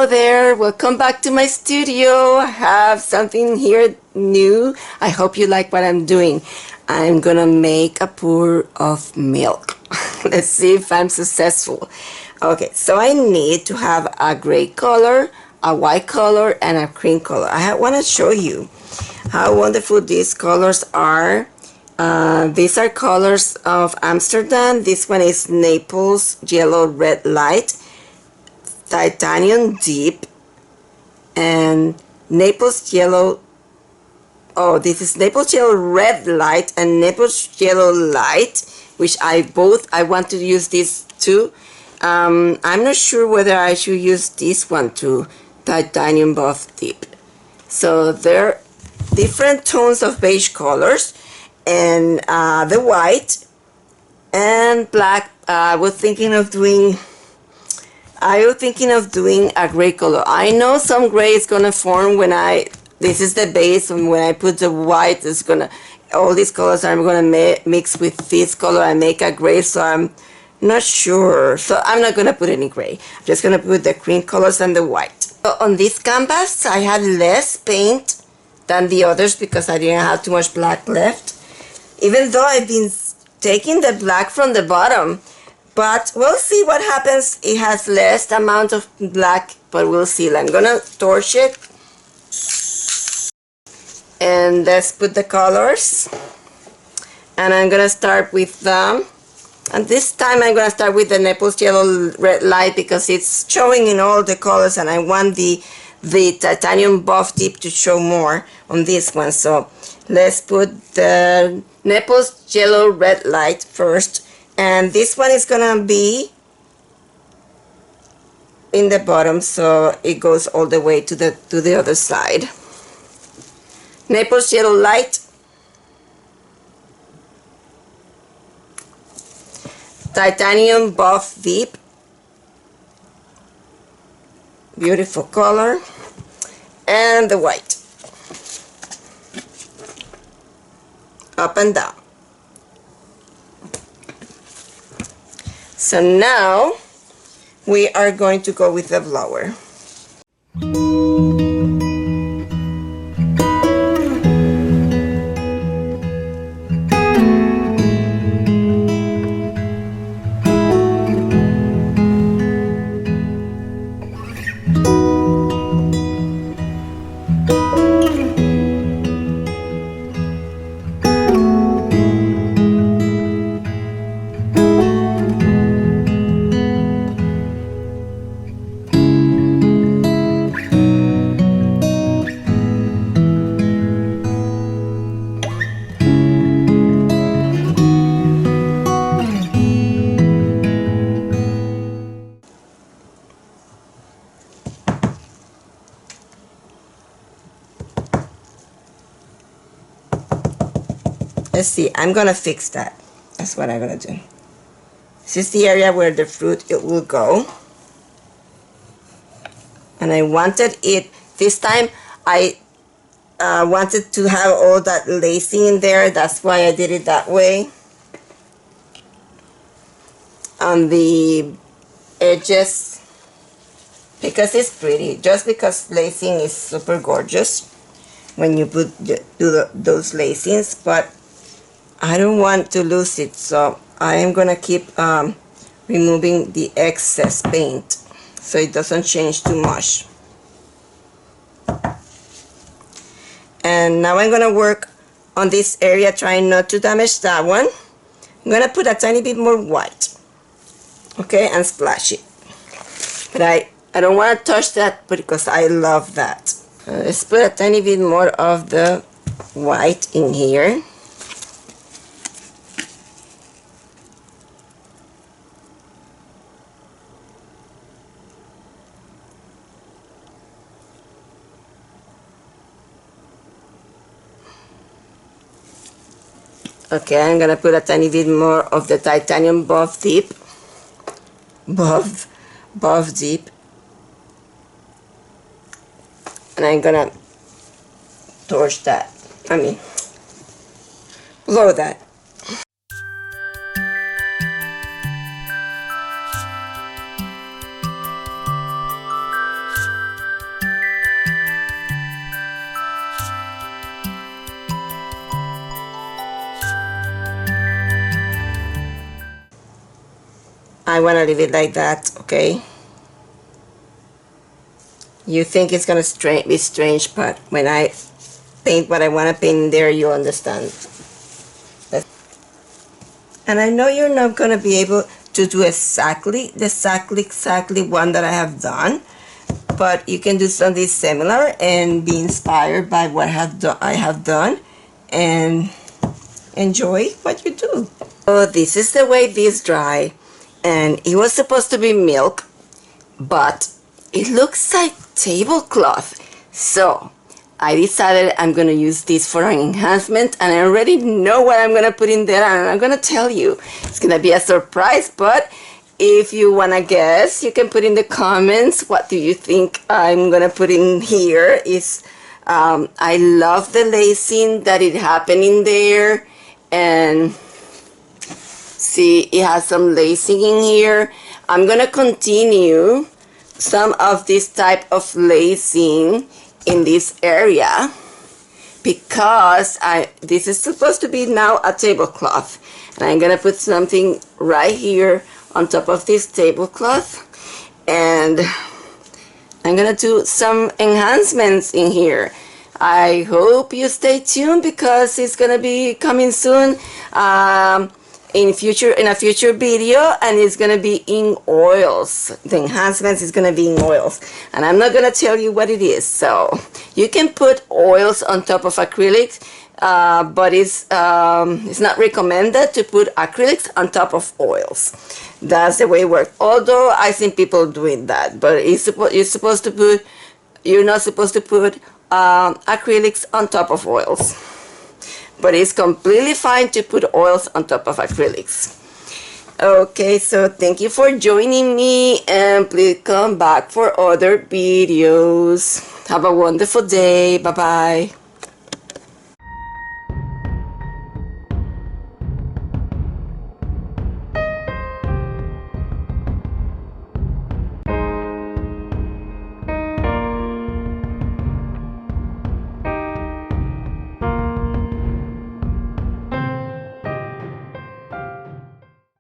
Hello there, welcome back to my studio. I have something here new. I hope you like what I'm doing. I'm gonna make a pour of milk. Let's see if I'm successful. Okay, so I need to have a gray color, a white color, and a cream color. I want to show you how wonderful these colors are. These are colors of Amsterdam. This one is Naples Yellow Red Light, Titanium Deep, and Naples Yellow. Oh, this is Naples Yellow Red Light and Naples Yellow Light, which I want to use these two. I'm not sure whether I should use this one too, Titanium Buff Deep. So they're different tones of beige colors, and the white and black. I was thinking of doing a gray color. I know some gray is gonna form when this is the base, and when I put the white, it's gonna, all these colors I'm gonna mix with this color and make a gray, so I'm not sure. So I'm not gonna put any gray. I'm just gonna put the cream colors and the white. So on this canvas, I had less paint than the others because I didn't have too much black left. Even though I've been taking the black from the bottom, but we'll see what happens. It has less amount of black, but we'll see. I'm gonna torch it. And let's put the colors. And I'm gonna start with them. And this time I'm gonna start with the Naples Yellow Red Light because it's showing in all the colors, and I want the Titanium Buff Deep to show more on this one. So let's put the Naples Yellow Red Light first. And this one is gonna be in the bottom, so it goes all the way to the other side. Naples Yellow Light, Titanium Buff Deep, beautiful color, and the white, up and down. So now we are going to go with the blower. Let's see, I'm gonna fix that. That's what I'm gonna do. This is the area where the fruit it will go. And I wanted it, this time I wanted to have all that lacing in there. That's why I did it that way. On the edges, because it's pretty. Just because lacing is super gorgeous when you do those lacings, but I don't want to lose it, so I am gonna keep removing the excess paint so it doesn't change too much. And now I'm gonna work on this area, trying not to damage that one. I'm gonna put a tiny bit more white, okay, and splash it. But I don't want to touch that because I love that. Let's put a tiny bit more of the white in here. Okay, I'm gonna put a tiny bit more of the Titanium Buff Deep. Buff Deep. And I'm gonna torch that. Blow that. I want to leave it like that, okay? You think it's going to be strange, but when I paint what I want to paint in there, you'll understand. And I know you're not going to be able to do exactly one that I have done, but you can do something similar and be inspired by what I have done and enjoy what you do. So this is the way this dry, and it was supposed to be milk, but it looks like tablecloth. So I decided I'm going to use this for an enhancement, and I already know what I'm going to put in there, and I'm going to tell you. It's going to be a surprise, but if you want to guess, you can put in the comments what do you think I'm going to put in here. I love the lacing that it happened in there, and see, it has some lacing in here. I'm going to continue some of this type of lacing in this area because this is supposed to be now a tablecloth, and I'm gonna put something right here on top of this tablecloth, and I'm gonna do some enhancements in here. I hope you stay tuned because it's gonna be coming soon in a future video, and it's gonna be in oils. The enhancements is gonna be in oils, and I'm not gonna tell you what it is. So you can put oils on top of acrylics, but it's not recommended to put acrylics on top of oils. That's the way it works. Although I think people doing that, but you're not supposed to put acrylics on top of oils. But it's completely fine to put oils on top of acrylics. Okay, so thank you for joining me, and please come back for other videos. Have a wonderful day. Bye-bye.